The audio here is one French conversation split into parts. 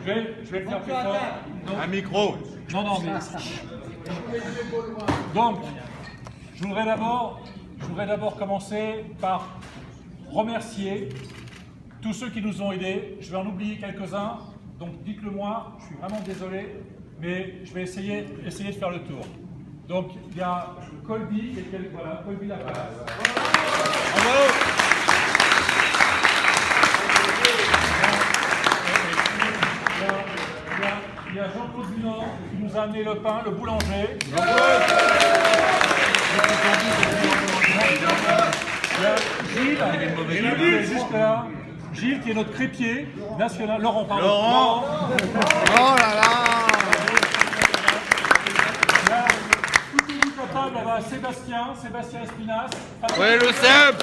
Je vais le faire plus fort. Un micro. Non, non, mais... Donc, je voudrais d'abord commencer par remercier tous ceux qui nous ont aidés. Je vais en oublier quelques-uns, donc dites-le moi, je suis vraiment désolé, mais je vais essayer de faire le tour. Donc, il y a Colby, voilà, Colby la place. Bravo. Il y a Jean-Claude Dunant qui nous a amené le pain, le boulanger. Il y a Gilles qui est juste là. Gilles qui est notre crépier national. Laurent, pardon. Laurent. Oh là là. Il y a tout le bout de la table, là-bas, Sébastien Espinas. Oui, le CEP.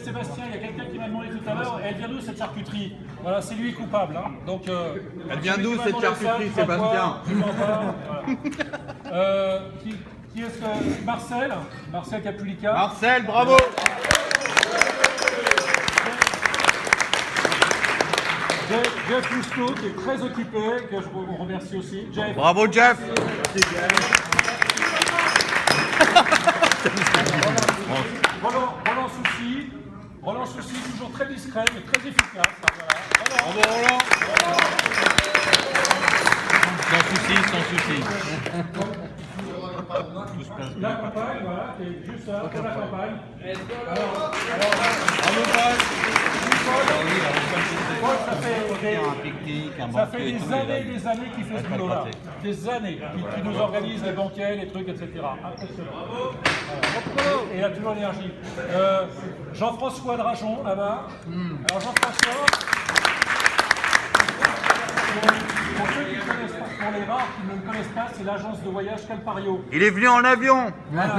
Sébastien, il y a quelqu'un qui m'a demandé tout à l'heure, elle vient d'où cette charcuterie? Voilà, c'est lui coupable. Hein. Donc, elle vient d'où cette charcuterie, Sébastien? Qui est-ce que... Marcel Capulica. Marcel, bravo. Jeff Lousteau, qui est très occupé, que je vous remercie aussi. Jeff. Bravo, Jeff. Roland Soucy, toujours très discret, mais très efficace. Voilà. Bravo, Roland. Sans souci. La campagne, voilà, qui est juste là, pour la campagne. Bravo, Paul. Paul, ça fait des années qu'il fait ce boulot-là. Des années qu'il nous organise les banquets, les trucs, etc. Impressionnant. Et il a toujours l'énergie. Jean-François Drajon, là-bas. Alors Jean-François, pour les rares qui ne le connaissent pas, c'est l'agence de voyage Calpario. Il est venu en avion. Voilà.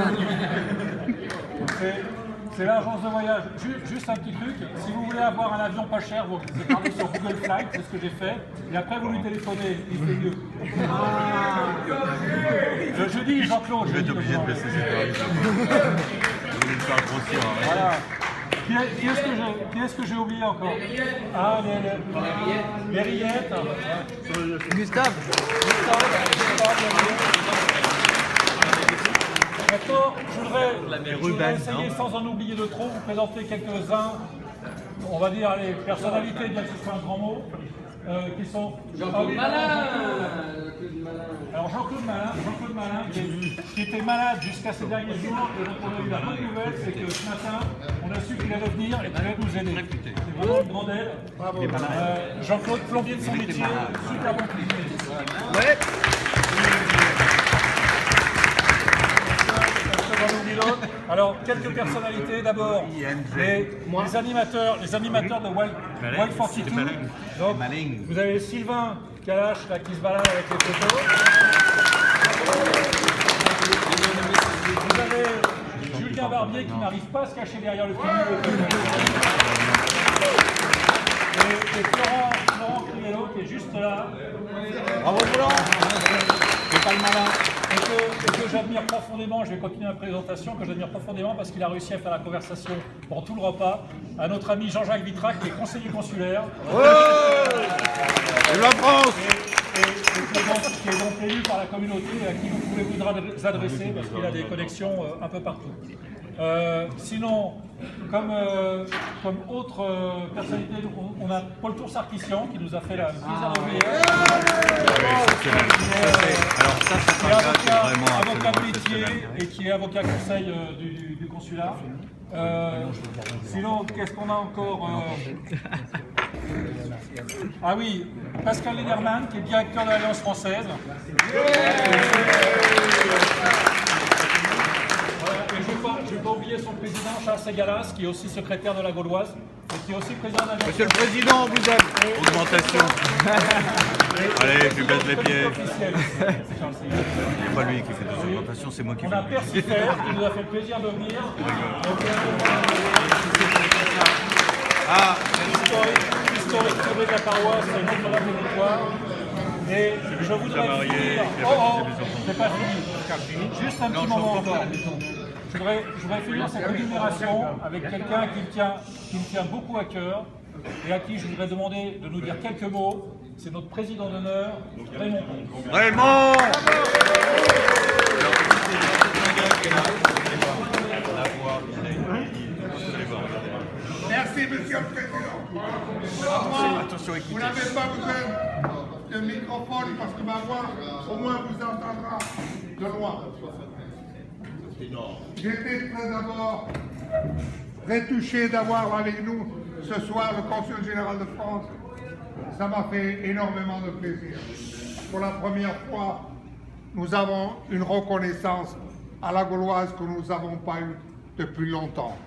C'est l'agence de voyage. Juste un petit truc, si vous voulez avoir un avion pas cher, vous parlez sur Google Flight, c'est ce que j'ai fait, et après vous lui téléphonez, il fait mieux. Je dis Jean-Claude. Je vais être obligé de baisser ses tarifs. Je voulais me faire grossir. Voilà. Qui est-ce que j'ai oublié encore? Ah, les rillettes. Gustave. Maintenant, je voudrais essayer, sans en oublier de trop, vous présenter quelques-uns, on va dire les personnalités, bien que ce soit un grand mot, qui sont... Jean-Claude Malin. Alors Jean-Claude Malin, qui était malade jusqu'à ces derniers jours, et donc on a eu la bonne nouvelle, c'est que ce matin, on a su qu'il allait venir et qu'il allait nous aider. C'est vraiment une grande aide. Jean-Claude, plombier de son métier, super bon cuisinier. Ouais. Alors, quelques personnalités. D'abord, les animateurs de Wild 42. Donc, vous avez Sylvain Kalash là, qui se balade avec les photos. Vous avez Julien Barbier qui n'arrive pas à se cacher derrière le film. Et Florent Criello qui est juste là. Bravo, Roland. C'est pas le malin. Et que j'admire profondément, je vais continuer ma présentation, que j'admire profondément parce qu'il a réussi à faire la conversation pendant tout le repas à notre ami Jean-Jacques Vitrac, qui est conseiller consulaire. Et la France. Qui est donc élu par la communauté et à qui vous pouvez vous adresser parce qu'il a des connexions un peu partout. Sinon, comme autre personnalité, on a Paul Tour Sarkissian qui nous a fait la plaisir de venir. Alors ça, c'est un gars qui est vraiment avocat de absolument métier exceptionnel. et qui est avocat conseil du consulat. Sinon, qu'est-ce qu'on a encore Ah oui, Pascal Lederman, qui est directeur de l'Alliance française. Et je ne vais pas oublier son président, Charles Ségalas, qui est aussi secrétaire de la Gauloise, et qui est aussi président de l'Alliance. Monsieur le Président, on vous aime. Augmentation. Allez, je lui baisse les pieds. C'est Charles Ségalas. C'est pas lui qui fait des augmentations, c'est moi qui On fais. a Persifère, qui nous a fait le plaisir de venir. Ah, Historique curé de la paroisse Notre-Dame des Victoires. Et je voudrais finir. C'est pas fini. Juste un petit moment encore. Je voudrais finir cette énumération avec quelqu'un qui me tient beaucoup à cœur et à qui je voudrais demander de nous dire quelques mots. C'est notre président d'honneur, Raymond Comte. Raymond! Merci, Monsieur le Président. Attention, Vous n'avez pas besoin de microphone parce que ma voix, au moins, vous entendra de loin. J'étais très d'abord très touché d'avoir avec nous ce soir le Consul général de France. Ça m'a fait énormément de plaisir. Pour la première fois, nous avons une reconnaissance à la Gauloise que nous n'avons pas eue depuis longtemps.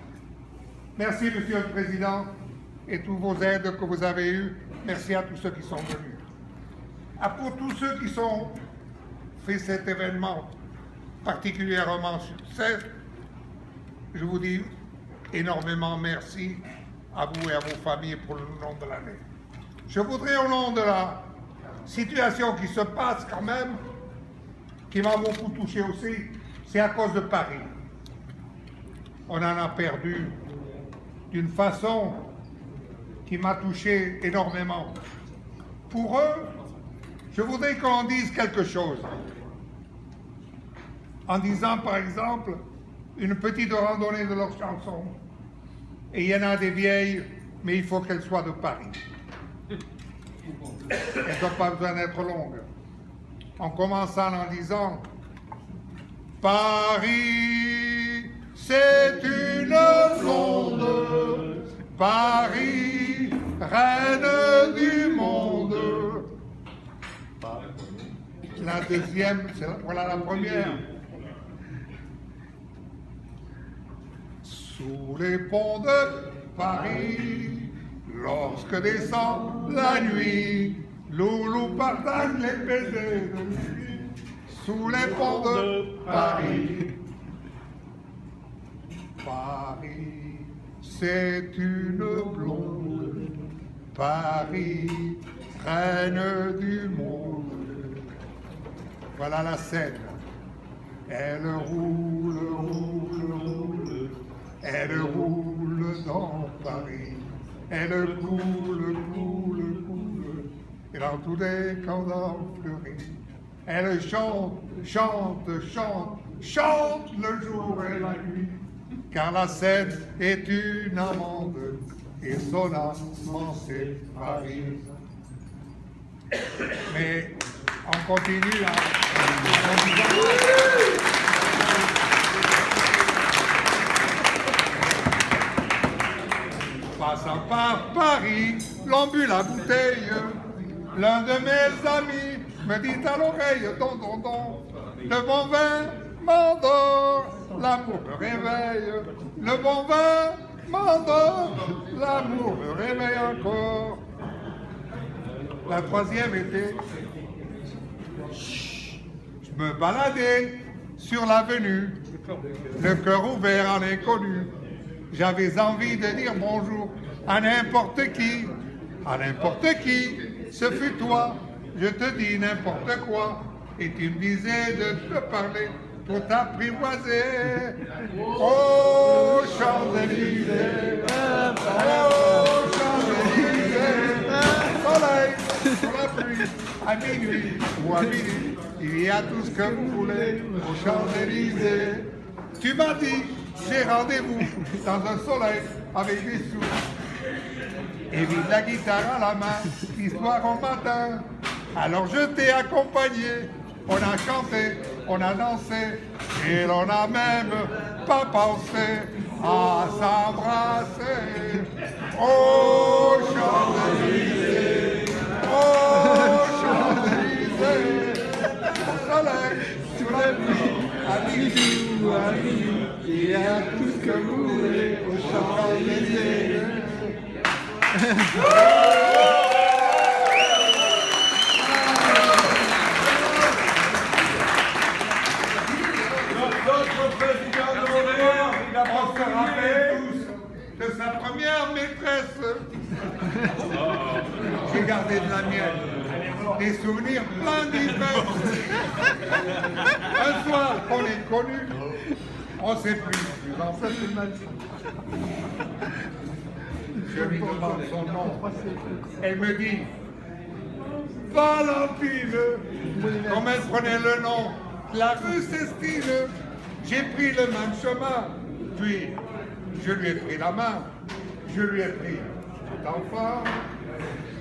Merci, Monsieur le Président, et toutes vos aides que vous avez eues. Merci à tous ceux qui sont venus. Pour tous ceux qui ont fait cet événement particulièrement succès, je vous dis énormément merci à vous et à vos familles pour le long de l'année. Je voudrais, au nom de la situation qui se passe quand même, qui m'a beaucoup touché aussi, c'est à cause de Paris. On en a perdu d'une façon qui m'a touché énormément. Pour eux, je voudrais qu'on dise quelque chose. En disant, par exemple, une petite randonnée de leurs chansons. Et il y en a des vieilles, mais il faut qu'elles soient de Paris. Elles n'ont pas besoin d'être longues. En commençant en disant « Paris, c'est une blonde, Paris, reine du monde. » La deuxième, voilà la première. Sous les ponts de Paris, lorsque descend la nuit, Loulou partage les baisers de nuit. Sous les ponts de Paris. Paris, c'est une blonde, Paris, reine du monde. Voilà la scène. Elle roule, roule, roule, elle roule dans Paris. Elle coule, coule, coule, et dans tous les camps fleuris. Elle chante, chante, chante, chante le jour et la nuit. Car la Seine est une amande, et son amant c'est Paris. Mais on continue Passant par Paris, l'ambule à bouteille, l'un de mes amis me dit à l'oreille, don, don, don, le bon vin m'endort, l'amour me réveille, le bon vin m'endort, l'amour me réveille encore. La troisième était, je me baladais sur l'avenue, le cœur ouvert à l'inconnu. J'avais envie de dire bonjour à n'importe qui, ce fut toi, je te dis n'importe quoi, et tu me disais de te parler pour t'apprivoiser. Oh, Champs-Élysées, oh, Champs-Élysées, soleil, sur la pluie, à minuit ou à minuit, il y a tout ce que vous voulez aux Champs-Élysées. Tu m'as dit, j'ai rendez-vous dans un soleil avec des sous. Et vide la guitare à la main, histoire au matin. Alors je t'ai accompagné, on a chanté, on a dansé, et l'on n'a même pas pensé à s'embrasser. Oh Champs-Élysées, oh Champs-Élysées, au soleil, sur la pluie, à minuit ou à minuit, il y a tout ce que vous voulez aux Champs-Élysées. Notre président de l'honneur, on se rappelle tous de sa première maîtresse. J'ai gardé de la mienne, des souvenirs pleins d'ivresse. Un soir, on est connus, On ne sait plus. En fait, je lui demande son nom. Elle me dit Valentine. Comme elle prenait le nom de la rue Sestine, j'ai pris le même chemin. Puis, je lui ai pris la main. Je lui ai pris tout enfant.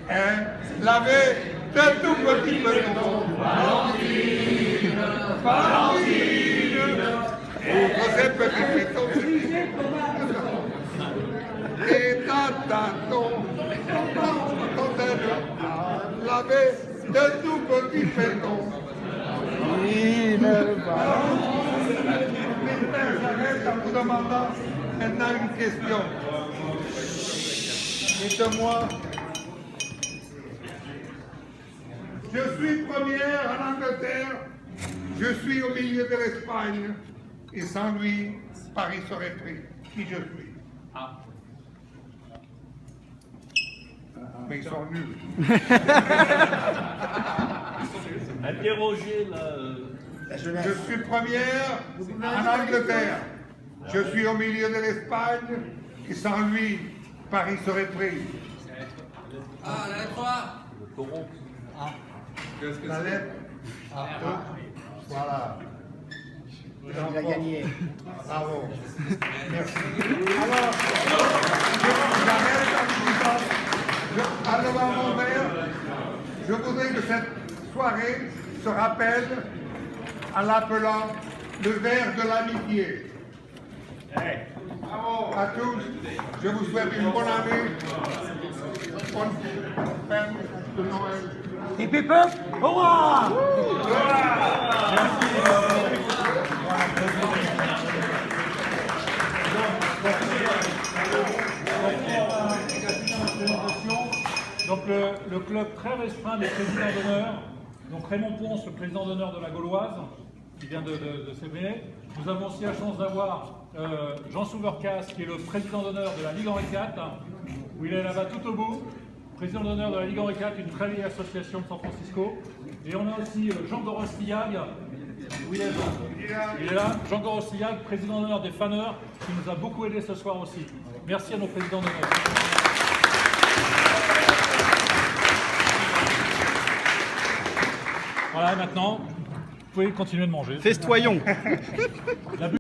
Elle avait de tout petits petons. Valentine, Valentine. Outre ces petits petons, et tataton, quand elle avait de tout petits pétons. J'arrête en vous demandant maintenant une question. Dites-moi, je suis première en Angleterre, je suis au milieu de l'Espagne, et sans lui, Paris serait pris. Qui je suis? Mais ils sont nuls. Interrogez la... Je suis première en Angleterre. Je suis au milieu de l'Espagne et sans lui, Paris serait pris. Ah, la lettre A. Le taureau. La lettre A. Voilà. Il a gagné. Bravo. Merci. Alors, j'arrête en levant mon verre. Je voudrais que cette soirée se rappelle en l'appelant le verre de l'amitié. Bravo à tous. Je vous souhaite une bonne année. Bonne fin de Noël. Et Pépin, au revoir. Donc le club très restreint des présidents d'honneur, donc Raymond Ponce, le président d'honneur de la Gauloise, qui vient de s'élever. Nous avons aussi la chance d'avoir Jean Souvercas, qui est le président d'honneur de la Ligue Henri IV, où il est là-bas tout au bout, président d'honneur de la Ligue Henri IV, une très vieille association de San Francisco. Et on a aussi Jean Gorostillag, où il est là. Il est là, Jean Gorostillag, président d'honneur des Fanneurs, qui nous a beaucoup aidé ce soir aussi. Merci à nos présidents d'honneur. Voilà, maintenant, vous pouvez continuer de manger. Festoyons.